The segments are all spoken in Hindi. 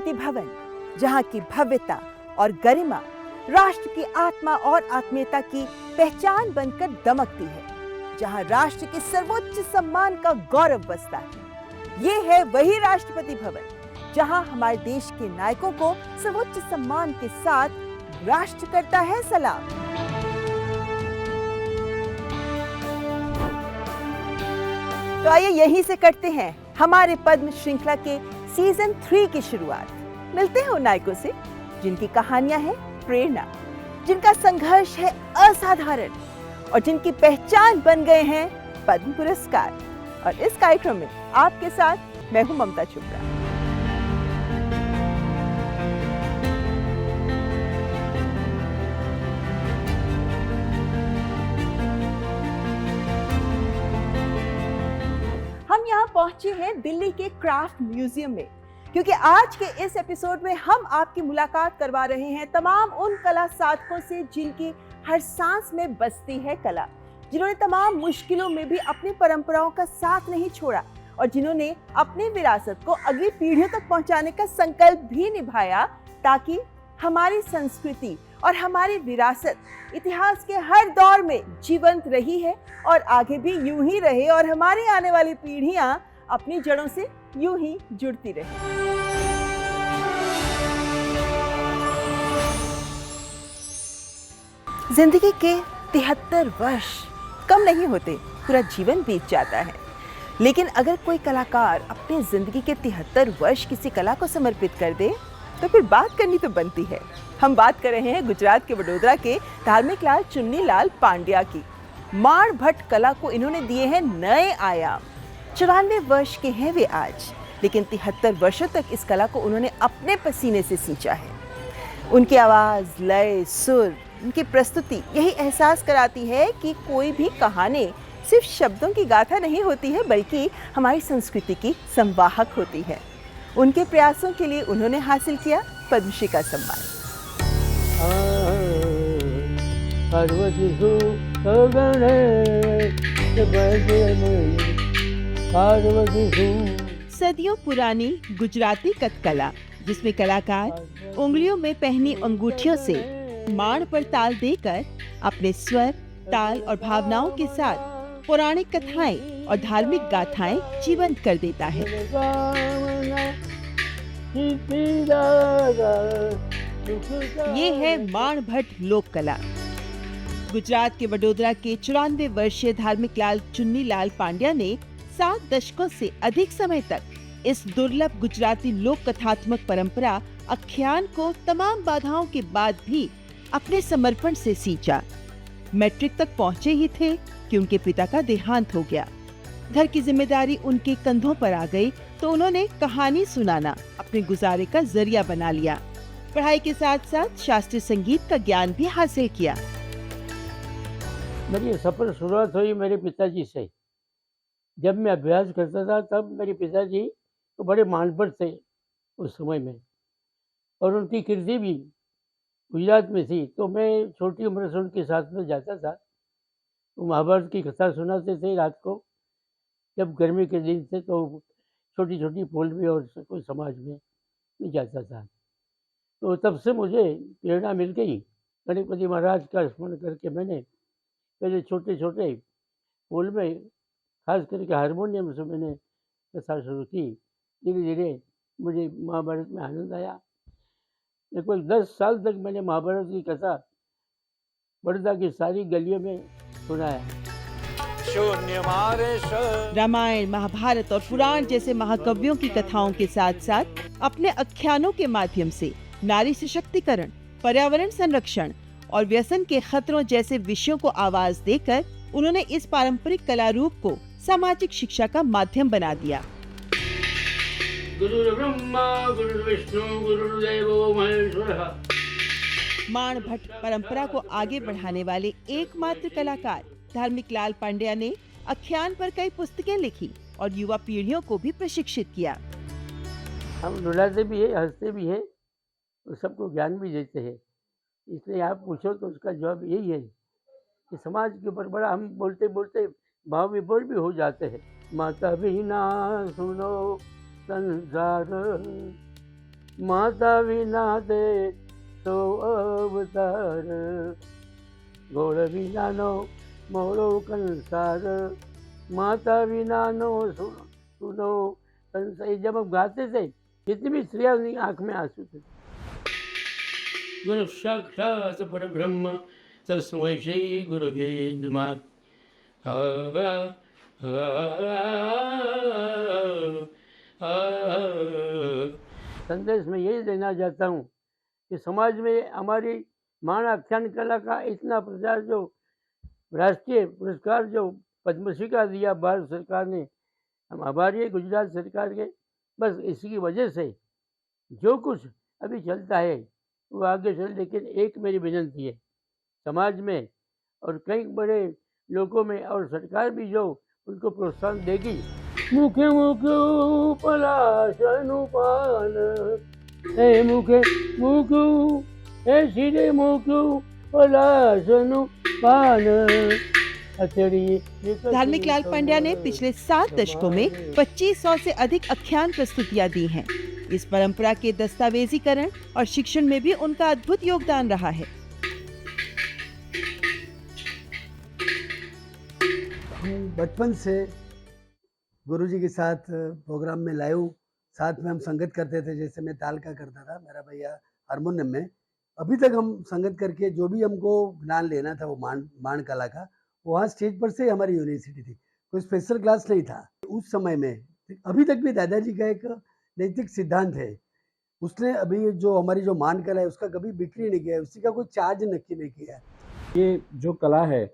राष्ट्रपति भवन, जहां की भव्यता और गरिमा राष्ट्र की आत्मा और आत्मीयता की पहचान बनकर दमकती है, जहां राष्ट्र के सर्वोच्च सम्मान का गौरव बसता है। ये है वही राष्ट्रपति भवन जहां हमारे देश के नायकों को सर्वोच्च सम्मान के साथ राष्ट्र करता है सलाम। तो आइए यहीं से करते हैं हमारे पद्म श्रृंखला के सीजन 3 की शुरुआत। मिलते हैं उन नायकों से जिनकी कहानियां हैं प्रेरणा, जिनका संघर्ष है असाधारण और जिनकी पहचान बन गए हैं पद्म पुरस्कार। और इस कार्यक्रम में आपके साथ मैं हूं ममता चोपड़ा। हम यहाँ पहुंचे हैं दिल्ली के क्राफ्ट म्यूजियम में, क्योंकि आज के इस एपिसोड में हम आपकी मुलाकात करवा रहे हैं तमाम उन कला साधकों से जिनकी हर सांस में बसती है कला, जिन्होंने तमाम मुश्किलों में भी अपनी परंपराओं का साथ नहीं छोड़ा और जिन्होंने अपनी विरासत को अगली पीढ़ियों तक पहुंचाने का संकल्प भी निभाया, ताकि हमारी संस्कृति और हमारी विरासत इतिहास के हर दौर में जीवंत रही है और आगे भी यूं ही रहे और हमारी आने वाली पीढ़ियां अपनी जड़ों से यूं ही जुड़ती रहे। जिंदगी के 73 वर्ष कम नहीं होते, पूरा जीवन बीत जाता है। लेकिन अगर कोई कलाकार अपनी जिंदगी के 73 वर्ष किसी कला को समर्पित कर दे तो फिर बात करनी तो बनती है। हम बात कर रहे हैं गुजरात के वडोदरा के धार्मिक लाल चुन्नीलाल पांड्या की। माण भट्ट कला को इन्होंने दिए हैं नए आयाम। 94 वर्ष के हैं वे आज, लेकिन 73 वर्षों तक इस कला को उन्होंने अपने पसीने से सींचा है। उनकी आवाज़, लय, सुर, उनकी प्रस्तुति यही एहसास कराती है कि कोई भी कहानी सिर्फ शब्दों की गाथा नहीं होती है, बल्कि हमारी संस्कृति की संवाहक होती है। उनके प्रयासों के लिए उन्होंने हासिल किया पद्मश्री का सम्मान। सदियों पुरानी गुजराती कथकला, जिसमें कलाकार उंगलियों में पहनी अंगूठियों से माण पर ताल देकर अपने स्वर, ताल और भावनाओं के साथ पौराणिक कथाएं और धार्मिक गाथाएं जीवंत कर देता है। ये है माण भट्ट लोक कला। गुजरात के वडोदरा के 94 वर्षीय धार्मिक लाल चुन्नीलाल पांड्या ने 7 दशकों से अधिक समय तक इस दुर्लभ गुजराती लोक कथात्मक परंपरा आख्यान को तमाम बाधाओं के बाद भी अपने समर्पण से सींचा। मैट्रिक तक पहुँचे ही थे कि उनके पिता का देहांत हो गया। घर की जिम्मेदारी उनके कंधों पर आ गई तो उन्होंने कहानी सुनाना अपने गुजारे का जरिया बना लिया। पढ़ाई के साथ साथ शास्त्रीय संगीत का ज्ञान भी हासिल किया। मेरी सफल शुरुआत हुई मेरे पिताजी से। जब मैं अभ्यास करता था तब मेरे पिताजी तो बड़े मानभट्ट थे उस समय में, और उनकी कीर्ति भी गुजरात में थी। तो मैं छोटी उम्र से उनके साथ में जाता था। वो महाभारत की कथा सुनाते थे रात को, जब गर्मी के दिन थे तो छोटी छोटी पोल में और कोई समाज में मैं जाता था। तो तब से मुझे प्रेरणा मिल गई। गणपति महाराज का स्मरण करके मैंने पहले छोटे छोटे पोल में, खास करके हारमोनियम से मैंने कथा शुरू की। धीरे धीरे मुझे महाभारत में आनंद आया। लगभग 10 साल तक मैंने महाभारत की कथा बड़ौदा की सारी गलियों में सुनाया। रामायण, महाभारत और पुराण जैसे महाकाव्यों की कथाओं के साथ साथ अपने आख्यानों के माध्यम से नारी सशक्तिकरण, पर्यावरण संरक्षण और व्यसन के खतरों जैसे विषयों को आवाज देकर उन्होंने इस पारंपरिक कला रूप को सामाजिक शिक्षा का माध्यम बना दिया। गुरु ब्रह्मा गुरु विष्णु गुरुदेवो महेश्वरः। माण भट्ट परंपरा को आगे बढ़ाने वाले एकमात्र कलाकार धार्मिक लाल पांड्या ने आख्यान पर कई पुस्तकें लिखी और युवा पीढ़ियों को भी प्रशिक्षित किया। हम रुलाते भी है, हंसते भी है और सबको ज्ञान भी देते हैं। इसलिए आप पूछो तो उसका जवाब यही है कि समाज के ऊपर बड़ा हम बोलते बोलते भाव विभोर भी हो जाते हैं। माता बिना सुनो संसार, माता विना दे तो अवतार, गोड़ विनानो मोरो कंसार, माता विनानो सुनो संसार। जब हम गाते थे जितनी भी स्त्रियाँ उनकी आँख में आंसू थे। गुरु साक्षात परब्रह्म तस्मै श्री गुरुवे नमः। संदेश में यही देना चाहता हूँ कि समाज में हमारी माण आख्यान कला का इतना प्रचार, जो राष्ट्रीय पुरस्कार जो पद्मश्री का दिया भारत सरकार ने, हम आभारी है गुजरात सरकार के। बस इसकी वजह से जो कुछ अभी चलता है वो आगे चल। लेकिन एक मेरी विनती है समाज में और कई बड़े लोगों में, और सरकार भी जो उनको प्रोत्साहन देगी। मुखे मुखे पलाशनु पान, हे मुखे मुखु हे सिरे मुखु पलाशनु पान। धार्मिक लाल पांड्या ने पिछले 7 दशकों में 2500 से अधिक आख्यान प्रस्तुतियां दी हैं। इस परंपरा के दस्तावेजीकरण और शिक्षण में भी उनका अद्भुत योगदान रहा है। बचपन से गुरुजी के साथ प्रोग्राम में लाइव साथ में हम संगत करते थे। जैसे मैं ताल का करता था, मेरा भैया हारमोनियम में। अभी तक हम संगत करके जो भी हमको ज्ञान लेना था वो माण कला का, वहाँ स्टेज पर से हमारी यूनिवर्सिटी थी। कोई स्पेशल क्लास नहीं था उस समय में। अभी तक भी दादाजी का एक नैतिक सिद्धांत है, उसने अभी जो हमारी जो माण कला है उसका कभी बिक्री नहीं किया है, उसी का कोई चार्ज नक्की नहीं किया है। ये जो कला है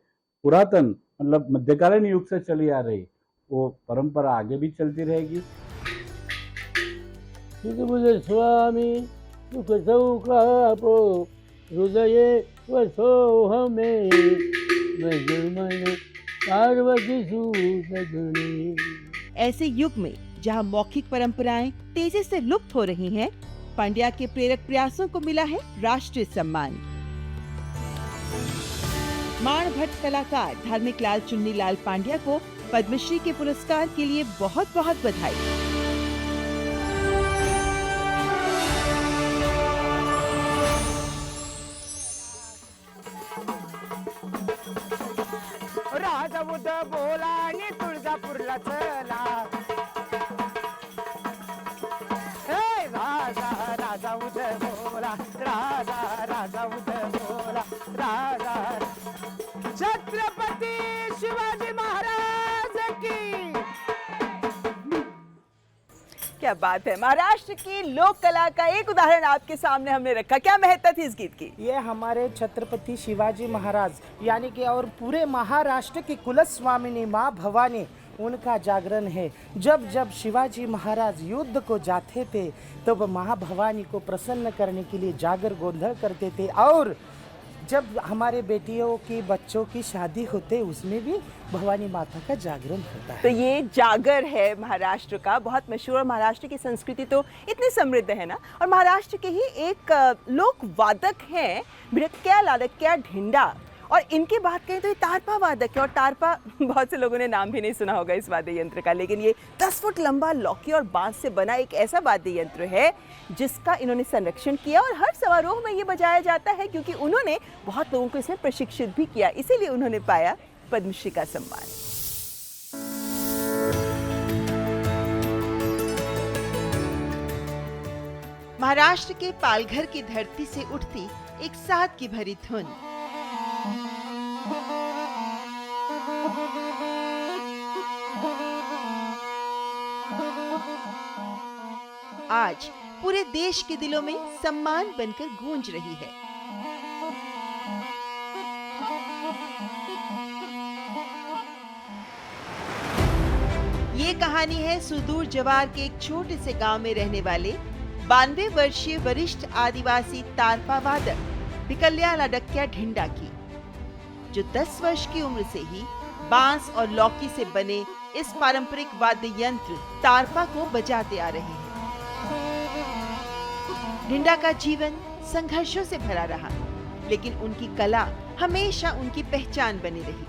पुरातन मतलब मध्यकालीन युग से चली आ रही, वो परंपरा आगे भी चलती रहेगी। मुझे स्वामी सुख सौकापो हृदय वसो हमें, पार्वती सुसगुणी। ऐसे युग में जहां मौखिक परंपराएं तेजी से लुप्त हो रही हैं, पांड्या के प्रेरक प्रयासों को मिला है राष्ट्रीय सम्मान। माण भट्ट कलाकार धार्मिक लाल चुन्नी लाल पांड्या को पद्मश्री के पुरस्कार के लिए बहुत बहुत बधाई। राजा उद बोला आणि तुळजापूरला चला, राजा उद बोला, राजा उद बोला, राजा छत्रपति शिवाजी महाराज की। क्या बात है, महाराष्ट्र की लोक कला का एक उदाहरण आपके सामने हमने रखा। क्या महत्ता थी इस गीत की? ये हमारे छत्रपति शिवाजी महाराज यानी कि और पूरे महाराष्ट्र की कुलस्वामिनी माँ भवानी, उनका जागरण है। जब जब शिवाजी महाराज युद्ध को जाते थे तो वह माँ भवानी को प्रसन्न करने के लिए जागर गोंधल करते थे। और जब हमारे बेटियों की बच्चों की शादी होते उसमें भी भवानी माता का जागरण होता है। तो ये जागर है महाराष्ट्र का, बहुत मशहूर। और महाराष्ट्र की संस्कृति तो इतनी समृद्ध है ना। और महाराष्ट्र के ही एक लोक वादक हैं भिडक्या लाडक्या ढिंडा, और इनकी बात करें तो ये तारपा वादक है। और तारपा बहुत से लोगों ने नाम भी नहीं सुना होगा इस वाद्य यंत्र का, लेकिन ये 10 फुट लंबा लौकी और बांस से बना एक ऐसा वाद्य यंत्र है जिसका इन्होंने संरक्षण किया और हर समारोह में ये बजाया जाता है, क्योंकि उन्होंने बहुत लोगों को इसमें प्रशिक्षित भी किया, इसीलिए उन्होंने पाया पद्मश्री का सम्मान। महाराष्ट्र के पालघर की धरती से उठती एक साथ की भरी धुन, आज पूरे देश के दिलों में सम्मान बनकर गूंज रही है। ये कहानी है सुदूर जवार के एक छोटे से गांव में रहने वाले 92 वर्षीय वरिष्ठ आदिवासी तारपा वादक भिकल्या लाडक्या ढिंडा की, जो 10 वर्ष की उम्र से ही बांस और लौकी से बने इस पारंपरिक वाद्य यंत्र तारपा को बजाते आ रहे हैं। ढिंडा का जीवन संघर्षों से भरा रहा, लेकिन उनकी कला हमेशा उनकी पहचान बनी रही।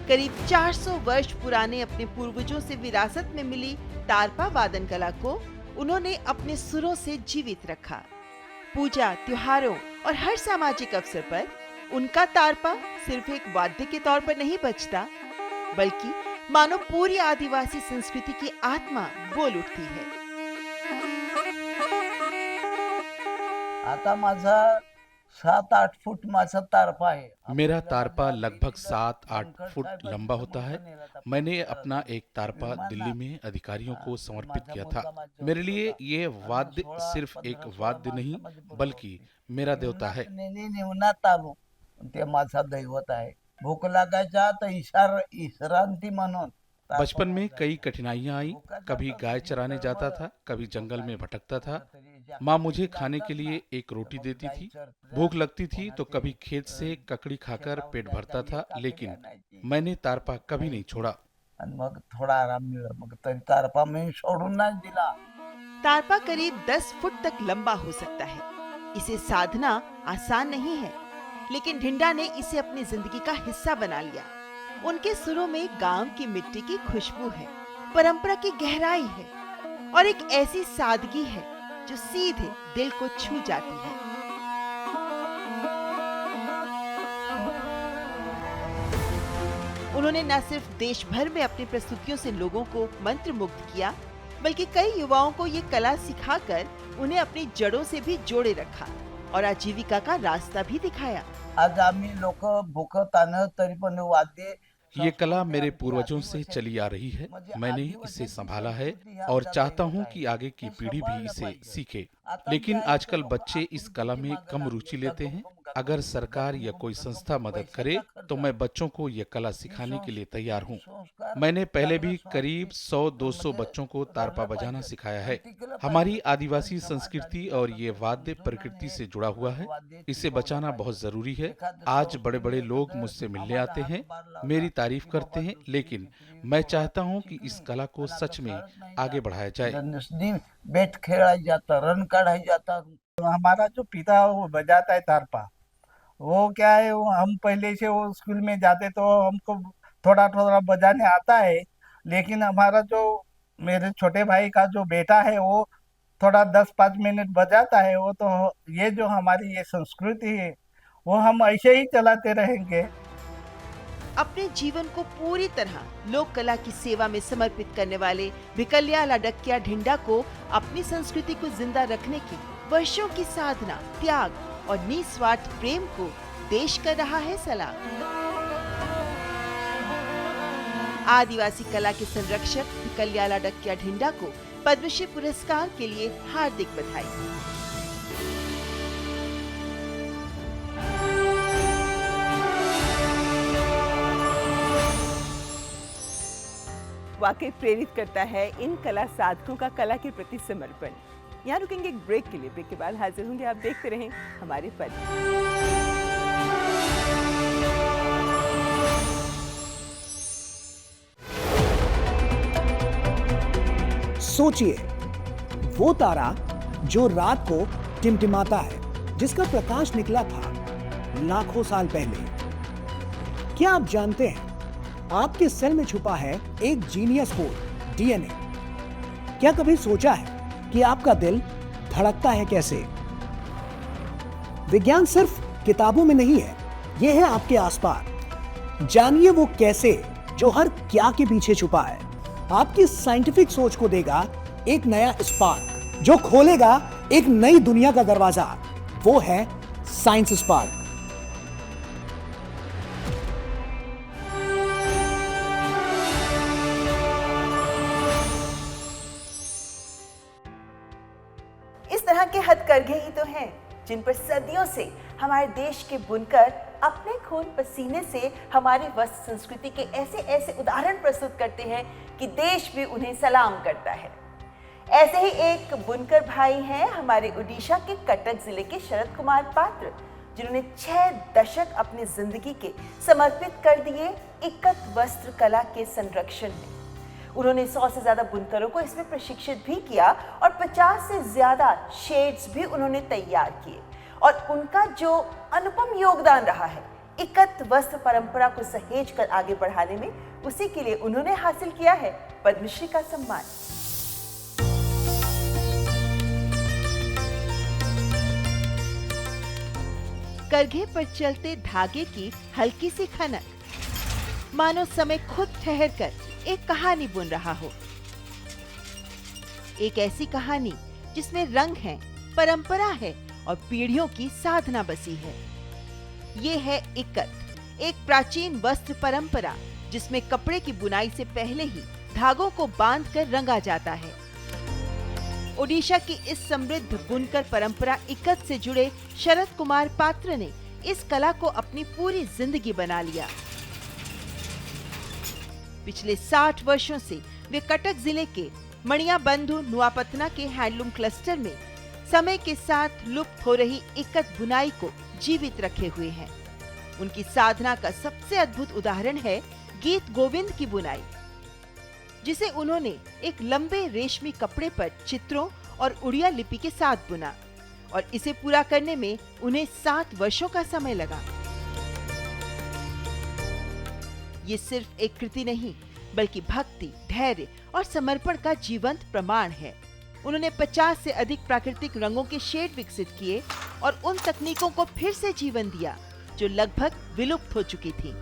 करीब 400 वर्ष पुराने अपने पूर्वजों से विरासत में मिली तारपा वादन कला को उन्होंने अपने सुरों से जीवित रखा। पूजा, त्योहारों और हर सामाजिक अवसर पर उनका तारपा सिर्फ एक वाद्य के तौर पर नहीं बजता, बल्कि मानो पूरी आदिवासी संस्कृति की आत्मा बोल उठती है। आता माझा 7-8 फुट माझा तारपा है। मेरा तारपा लगभग 7-8 फुट लंबा होता है। मैंने अपना एक तारपा दिल्ली में अधिकारियों को समर्पित किया था। मेरे लिए ये वाद्य सिर्फ एक वाद्य नहीं, बल्कि मेरा देवता है। निवनात आलो, ते माझा दैवत आहे। भूक लागायचा तर विश्रांती म्हणून बचपन में कई कठिनाइयां आई। कभी गाय चराने जाता था, कभी जंगल में भटकता था। माँ मुझे खाने के लिए एक रोटी देती थी। भूख लगती थी तो कभी खेत से ककड़ी खाकर पेट भरता था, लेकिन मैंने तारपा कभी नहीं छोड़ा। आणि मग थोडा आराम मिळाला, मग तरी तारपा मी सोडून नाही दिला। तारपा करीब 10 फुट तक लंबा हो सकता है। इसे साधना आसान नहीं है, लेकिन ढिंडा ने इसे अपनी जिंदगी का हिस्सा बना लिया। उनके सुरों में गांव की मिट्टी की खुशबू है, परंपरा की गहराई है और एक ऐसी सादगी है जो सीधे दिल को छू जाती है। उन्होंने न सिर्फ देश भर में अपनी प्रस्तुतियों से लोगों को मंत्रमुग्ध किया, बल्कि कई युवाओं को ये कला सिखाकर उन्हें अपनी जड़ों से भी जोड़े रखा और आजीविका का रास्ता भी दिखाया। आज आम्ही लोक भूकताना तरी पण वाद्य ये कला मेरे पूर्वजों से चली आ रही है। मैंने इसे संभाला है और चाहता हूँ कि आगे की पीढ़ी भी इसे सीखे। लेकिन आजकल बच्चे इस कला में कम रुचि लेते हैं। अगर सरकार या कोई संस्था मदद करे तो मैं बच्चों को ये कला सिखाने के लिए तैयार हूँ। मैंने पहले भी करीब 100-200 बच्चों को तारपा बजाना सिखाया है। हमारी आदिवासी संस्कृति और ये वाद्य प्रकृति से जुड़ा हुआ है। इसे बचाना बहुत जरूरी है। आज बड़े बड़े लोग मुझसे मिलने आते हैं, मेरी तारीफ करते हैं, लेकिन मैं चाहता हूं कि इस कला को सच में आगे बढ़ाया जाए। बैट खेला जाता, रन काढ़ा जाता। हमारा जो पिता वो बजाता है तारपा, वो क्या है, वो हम पहले से वो स्कूल में जाते तो हमको थोड़ा थोड़ा बजाने आता है। लेकिन हमारा जो मेरे छोटे भाई का जो बेटा है वो थोड़ा 10-5 मिनट बजाता है। वो तो ये जो हमारी ये संस्कृति है वो हम ऐसे ही चलाते रहेंगे। अपने जीवन को पूरी तरह लोक कला की सेवा में समर्पित करने वाले भिकल्या लाडक्या ढिंडा को अपनी संस्कृति को जिंदा रखने की वर्षों की साधना, त्याग और निस्वार्थ प्रेम को देश कर रहा है सलाम। आदिवासी कला के संरक्षक भिकल्या लाडक्या ढिंडा को पद्मश्री पुरस्कार के लिए हार्दिक बधाई। वाकई प्रेरित करता है इन कला साधकों का कला के प्रति समर्पण। यहाँ रुकेंगे एक ब्रेक के लिए। ब्रेक के बाद हाजिर होंगे। आप देखते रहें हमारे पद। सोचिए, वो तारा जो रात को टिमटिमाता है, जिसका प्रकाश निकला था लाखों साल पहले। क्या आप जानते हैं आपके सेल में छुपा है एक जीनियस कोड, डीएनए। क्या कभी सोचा है कि आपका दिल धड़कता है कैसे? विज्ञान सिर्फ किताबों में नहीं है, यह है आपके आसपास। जानिए वो कैसे जो हर क्या के पीछे छुपा है। आपकी साइंटिफिक सोच को देगा एक नया स्पार्क जो खोलेगा एक नई दुनिया का दरवाजा। वो है साइंस स्पार्क। इस तरह के हथकरघे ही तो हैं जिन पर सदियों से हमारे देश के बुनकर अपने खून पसीने से हमारी वस्त्र संस्कृति के ऐसे ऐसे उदाहरण प्रस्तुत करते हैं कि देश भी उन्हें सलाम करता है। ऐसे ही एक बुनकर भाई हैं हमारे उड़ीसा के कटक जिले के शरद कुमार पात्र, जिन्होंने 6 दशक अपनी जिंदगी के समर्पित कर दिए इक्कत वस्त्र कला के संरक्षण में। उन्होंने 100 से ज्यादा बुनकरों को इसमें प्रशिक्षित भी किया और 50 से ज्यादा शेड्स भी उन्होंने तैयार किए। और उनका जो अनुपम योगदान रहा है इक्कत वस्त्र परंपरा को सहेज कर आगे बढ़ाने में, उसी के लिए उन्होंने हासिल किया है पद्मश्री का सम्मान। करघे पर चलते धागे की हल्की सी खनक, मानो समय खुद ठहरकर एक कहानी बुन रहा हो। एक ऐसी कहानी जिसमें रंग है, परंपरा है और पीढ़ियों की साधना बसी है। ये है इक्कत, एक प्राचीन वस्त्र परंपरा जिसमें कपड़े की बुनाई से पहले ही धागों को बांधकर रंगा जाता है। ओडिशा की इस समृद्ध बुनकर परंपरा इक्कत से जुड़े शरद कुमार पात्र ने इस कला को अपनी पूरी जिंदगी बना लिया। पिछले 60 वर्षों से वे कटक जिले के मणियाबंधु नुआपतना के हैंडलूम क्लस्टर में समय के साथ लुप्त हो रही इक्कत बुनाई को जीवित रखे हुए हैं। उनकी साधना का सबसे अद्भुत उदाहरण है गीत गोविंद की बुनाई, जिसे उन्होंने एक लंबे रेशमी कपड़े पर चित्रों और उड़िया लिपि के साथ बुना और इसे पूरा करने में उन्हें 7 वर्षों का समय लगा। ये सिर्फ एक कृति नहीं, बल्कि भक्ति, धैर्य और समर्पण का जीवंत प्रमाण है। उन्होंने 50 से अधिक प्राकृतिक रंगों के शेड विकसित किए और उन तकनीकों को फिर से जीवन दिया जो लगभग विलुप्त हो चुकी थी।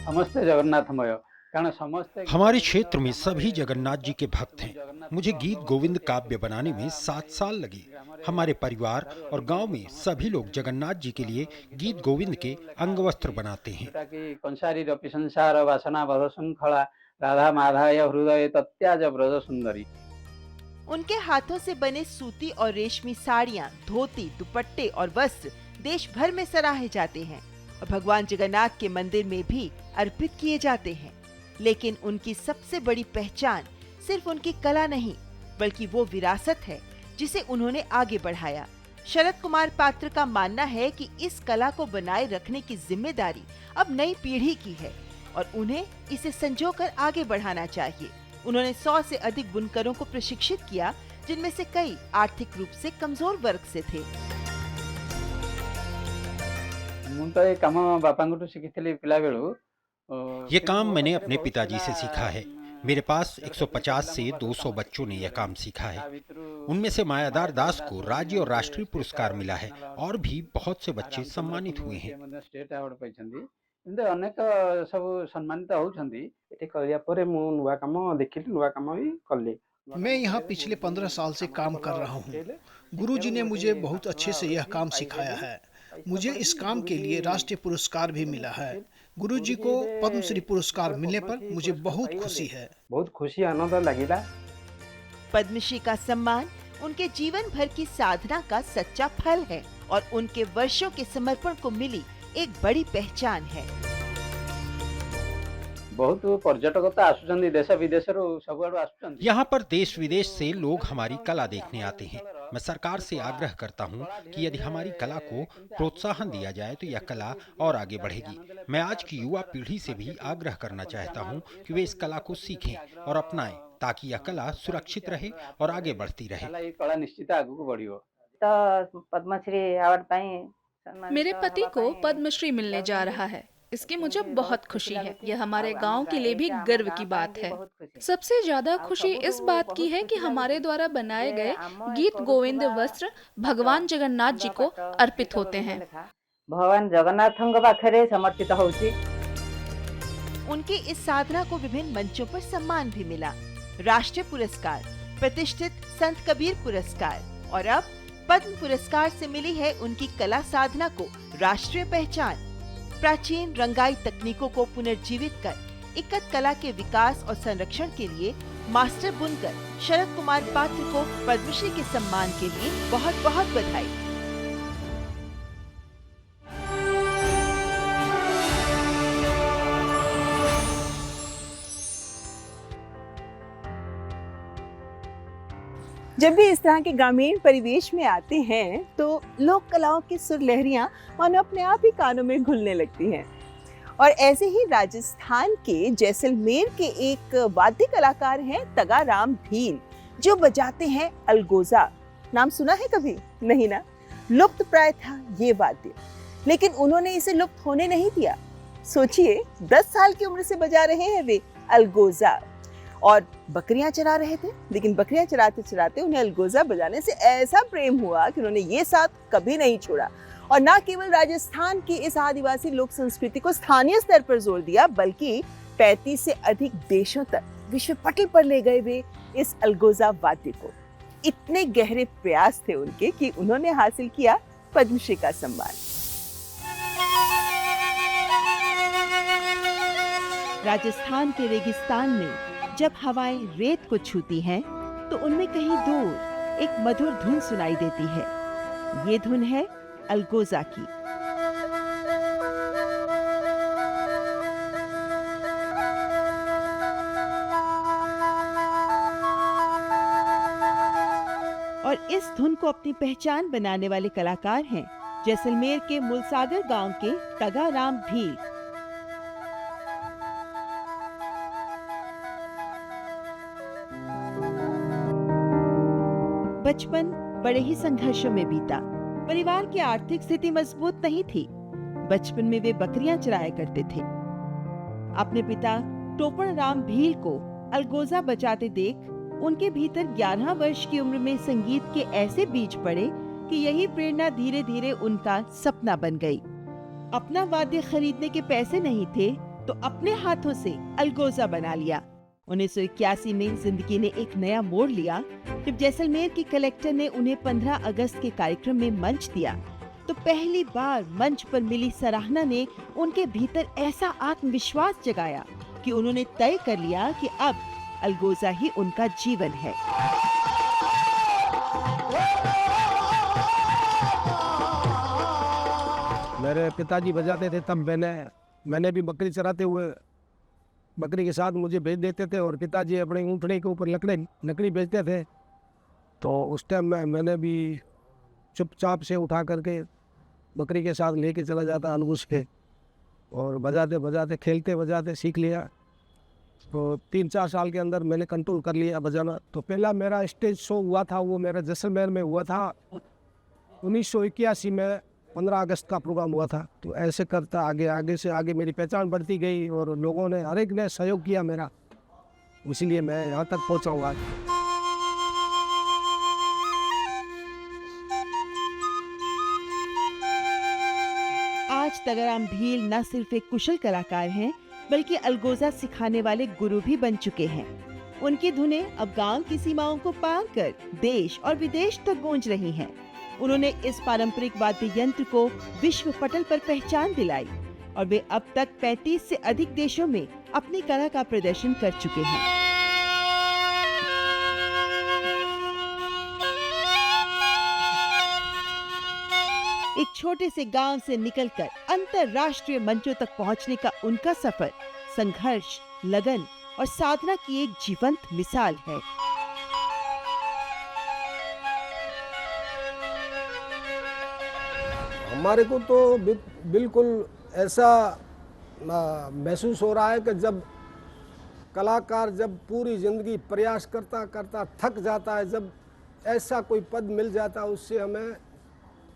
समस्त जगन्नाथमय, कारण समस्त हमारे क्षेत्र में सभी जगन्नाथ जी के भक्त हैं। मुझे गीत गोविंद काव्य बनाने में 7 साल लगे। हमारे परिवार और गांव में सभी लोग जगन्नाथ जी के लिए गीत गोविंद के अंगवस्त्र बनाते हैं। कंसारी रपि संसार वासना बध श्रृंखला राधा माधव हृदय तत्याज ब्रज सुंदरी। उनके हाथों से बने सूती और रेशमी साड़ियाँ, धोती, दुपट्टे और वस्त्र देश भर में सराहे जाते हैं और भगवान जगन्नाथ के मंदिर में भी अर्पित किए जाते हैं। लेकिन उनकी सबसे बड़ी पहचान सिर्फ उनकी कला नहीं, बल्कि वो विरासत है जिसे उन्होंने आगे बढ़ाया। शरद कुमार पात्र का मानना है कि इस कला को बनाए रखने की जिम्मेदारी अब नई पीढ़ी की है और उन्हें इसे संजोकर आगे बढ़ाना चाहिए। उन्होंने 100 से अधिक बुनकरों को प्रशिक्षित किया, जिनमें से कई आर्थिक रूप से कमजोर वर्ग से थे। ये काम मैंने अपने पिताजी से सीखा है। मेरे पास 150 से 200 बच्चों ने यह काम सीखा है। उनमें से मायादार दास को राज्य और राष्ट्रीय पुरस्कार मिला है और भी बहुत से बच्चे सम्मानित हुए हैं। अनेक सब सम्मानित होउछंदी। एटे करिया परे मु नुवा काम देखिली, नुवा काम भी करली। मैं यहाँ पिछले 15 साल से काम कर रहा हूँ। गुरुजी ने मुझे बहुत अच्छे से यह काम सिखाया है। मुझे इस काम के लिए राष्ट्रीय पुरस्कार भी मिला है। गुरुजी को पद्मश्री पुरस्कार मिलने पर मुझे बहुत खुशी है। बहुत खुशी आनंद लगिला। पद्मश्री का सम्मान उनके जीवन भर की साधना का सच्चा फल है और उनके वर्षों के समर्पण को मिली एक बड़ी पहचान है। बहुत पर्यटक तो आसुचंदी, देश विदेश सब आसुचंदी। यहाँ पर देश विदेश से लोग हमारी कला देखने आते हैं। मैं सरकार से आग्रह करता हूँ कि यदि हमारी कला को प्रोत्साहन दिया जाए तो यह कला और आगे बढ़ेगी। मैं आज की युवा पीढ़ी से भी आग्रह करना चाहता हूँ कि वे इस कला को सीखें और अपनाएं, ताकि यह कला सुरक्षित रहे और आगे बढ़ती रहे। कला निश्चित आगे बढ़ियो। पद्मश्री अवार्ड पाई। मेरे पति को पद्मश्री मिलने जा रहा है। इसकी मुझे बहुत खुशी है। यह हमारे गांव के लिए भी गर्व की बात है। सबसे ज्यादा खुशी इस बात की है कि हमारे द्वारा बनाए गए गीत गोविंद वस्त्र भगवान जगन्नाथ जी को अर्पित होते हैं। भगवान जगन्नाथ पाखरे समर्पित होउची। उनकी इस साधना को विभिन्न मंचों पर सम्मान भी मिला। राष्ट्रीय पुरस्कार, प्रतिष्ठित संत कबीर पुरस्कार और अब पद्म पुरस्कार से मिली है उनकी कला साधना को राष्ट्रीय पहचान। प्राचीन रंगाई तकनीकों को पुनर्जीवित कर इक्कत कला के विकास और संरक्षण के लिए मास्टर बुनकर शरद कुमार पात्र को पद्मश्री के सम्मान के लिए बहुत बहुत बधाई। जब भी इस तरह के ग्रामीण परिवेश में आते हैं तो लोक कलाओं की सुर लहरियां मानो अपने आप ही कानों में घुलने लगती हैं। और ऐसे ही राजस्थान के जैसलमेर के एक वाद्य कलाकार हैं तगाराम भील, जो बजाते हैं अलगोजा। नाम सुना है कभी? नहीं ना? लुप्त प्राय था ये वाद्य, लेकिन उन्होंने इसे लुप्त होने नहीं दिया। सोचिए, 10 साल की उम्र से बजा रहे हैं वे अलगोजा। और बकरियां चरा रहे थे। लेकिन बकरियां चराते चराते उन्हें अलगोजा बजाने से ऐसा प्रेम हुआ कि उन्होंने ये साथ कभी नहीं छोड़ा और न केवल राजस्थान की इस आदिवासी लोक संस्कृति को स्थानीय स्तर पर जोर दिया, बल्कि 35 से अधिक देशों तक विश्व पटल पर ले गए वे इस अलगोजा वाद्य को। इतने गहरे प्रयास थे उनके कि उन्होंने हासिल किया पद्मश्री का सम्मान। राजस्थान के रेगिस्तान में जब हवाएं रेत को छूती हैं, तो उनमें कहीं दूर एक मधुर धुन सुनाई देती है। ये धुन है अलगोजा की। और इस धुन को अपनी पहचान बनाने वाले कलाकार हैं जैसलमेर के मुलसागर गांव के तगाराम भील। बचपन बड़े ही संघर्षों में बीता। परिवार की आर्थिक स्थिति मजबूत नहीं थी। बचपन में वे बकरियां चराया करते थे। अपने पिता टोपण राम भील को अलगोजा बजाते देख उनके भीतर 11 वर्ष की उम्र में संगीत के ऐसे बीज पड़े कि यही प्रेरणा धीरे धीरे उनका सपना बन गई। अपना वाद्य खरीदने के पैसे नहीं थे तो अपने हाथों से अलगोजा बना लिया। 1981 में जिंदगी ने एक नया मोड़ लिया जब जैसलमेर की कलेक्टर ने उन्हें 15 अगस्त के कार्यक्रम में मंच दिया। तो पहली बार मंच पर मिली सराहना ने उनके भीतर ऐसा आत्मविश्वास जगाया कि उन्होंने तय कर लिया कि अब अलगोजा ही उनका जीवन है। मेरे पिताजी बजाते थे, तब मैंने भी बकरी चराते हुए बकरी के साथ मुझे भेज देते थे और पिताजी अपने ऊँटने के ऊपर लकड़ी बेचते थे। तो उस टाइम मैंने भी चुपचाप से उठा करके बकरी के साथ लेके चला जाता अनुगुस के और बजाते बजाते खेलते बजाते सीख लिया। तो 3-4 साल के अंदर मैंने कंट्रोल कर लिया बजाना। तो पहला मेरा स्टेज शो हुआ था वो मेरा जैसलमेर में हुआ था 1981 में 15 अगस्त का प्रोग्राम हुआ था। तो ऐसे करता आगे से आगे मेरी पहचान बढ़ती गई और लोगों ने हर एक ने सहयोग किया मेरा, इसीलिए मैं यहाँ तक पहुँचा हूँ आज। आज तगाराम भील न सिर्फ एक कुशल कलाकार हैं, बल्कि अलगोजा सिखाने वाले गुरु भी बन चुके हैं। उनकी धुनें अब गांव की सीमाओं को पार कर देश और विदेश तक गूंज रही हैं। उन्होंने इस पारंपरिक वाद्य यंत्र को विश्व पटल पर पहचान दिलाई और वे अब तक 35 से अधिक देशों में अपनी कला का प्रदर्शन कर चुके हैं। एक छोटे से गांव से निकलकर अंतर्राष्ट्रीय मंचों तक पहुंचने का उनका सफर संघर्ष, लगन और साधना की एक जीवंत मिसाल है। हमारे को तो बिल्कुल ऐसा महसूस हो रहा है कि जब कलाकार जब पूरी जिंदगी प्रयास करता करता थक जाता है, जब ऐसा कोई पद मिल जाता है उससे हमें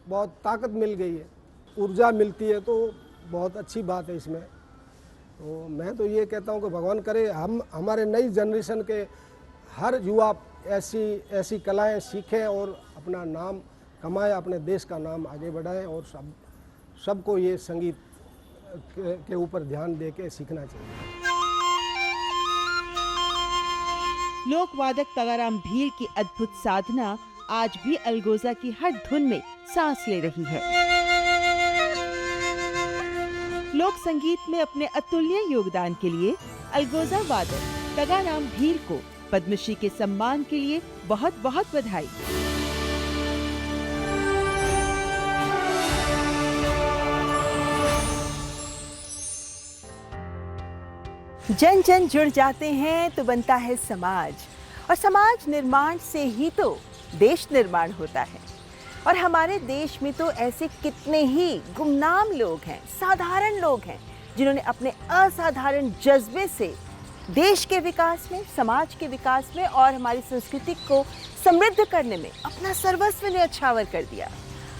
बहुत ताकत मिल गई है, ऊर्जा मिलती है, तो बहुत अच्छी बात है इसमें। तो मैं तो ये कहता हूँ कि भगवान करे हम हमारे नई जनरेशन के हर युवा ऐसी कलाएं सीखें और अपना नाम कमाए, अपने देश का नाम आगे बढ़ाएं और सबको ये संगीत के ऊपर ध्यान दे के सीखना चाहिए। लोक वादक तगाराम भील की अद्भुत साधना आज भी अलगोजा की हर धुन में सांस ले रही है। लोक संगीत में अपने अतुल्य योगदान के लिए अलगोजा वादक तगाराम भील को पद्मश्री के सम्मान के लिए बहुत बहुत बधाई। जन जन जुड़ जाते हैं तो बनता है समाज, और समाज निर्माण से ही तो देश निर्माण होता है। और हमारे देश में तो ऐसे कितने ही गुमनाम लोग हैं, साधारण लोग हैं, जिन्होंने अपने असाधारण जज्बे से देश के विकास में, समाज के विकास में और हमारी संस्कृति को समृद्ध करने में अपना सर्वस्व न्यौछावर कर दिया।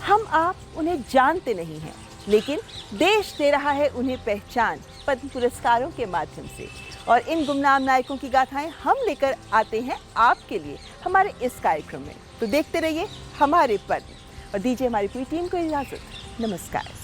हम आप उन्हें जानते नहीं हैं, लेकिन देश दे रहा है उन्हें पहचान पद्म पुरस्कारों के माध्यम से। और इन गुमनाम नायकों की गाथाएं हम लेकर आते हैं आपके लिए हमारे इस कार्यक्रम में। तो देखते रहिए हमारे पर्व और दीजिए हमारी पूरी टीम को इजाजत। नमस्कार।